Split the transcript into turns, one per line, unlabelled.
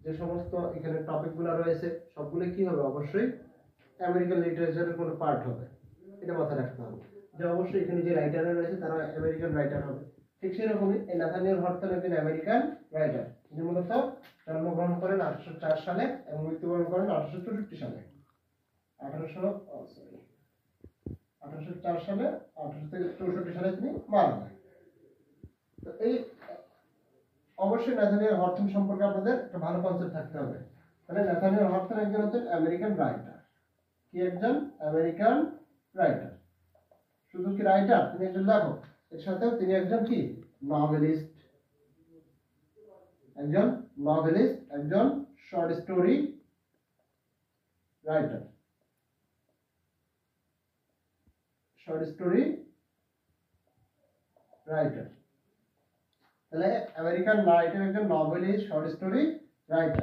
যে সমস্ত এখানে টপিকগুলো রয়েছে সবগুলো কি হবে, অবশ্যই আমেরিকান লিটারেচারের কোনো পার্ট হবে, এটা মাথায় রাখতে হবে যে অবশ্যই এখানে যে রাইটাররা রয়েছে তারা আমেরিকান রাইটার হবে। ঠিক সেরকমই এই নাথানিয়েল হথর্ন একজন আমেরিকান রাইটার, যিনি মূলত জন্মগ্রহণ করেন 1804 সালে এবং মৃত্যুবরণ করেন 1864 সালে। 1804 সালে 1864 সালে তিনি মারা যান। তো এই অবশ্যই নাথানিয়েল হথর্ন সম্পর্কে আপনাদের একটা ভালো কনসেপ্ট থাকতে হবে। মানে নাথানিয়েল হথর্ন একজন হচ্ছেন আমেরিকান রাইটার। কি একজন আমেরিকান রাইটার, শুধু কি রাইটার, তিনি একজন লেখক, এর সাথেও তিনি একজন কি নভেলিস্ট, একজন শর্ট স্টোরি রাইটার, তাহলে আমেরিকান রাইটার একজন নভেলিস্ট, শর্ট স্টোরি রাইটার।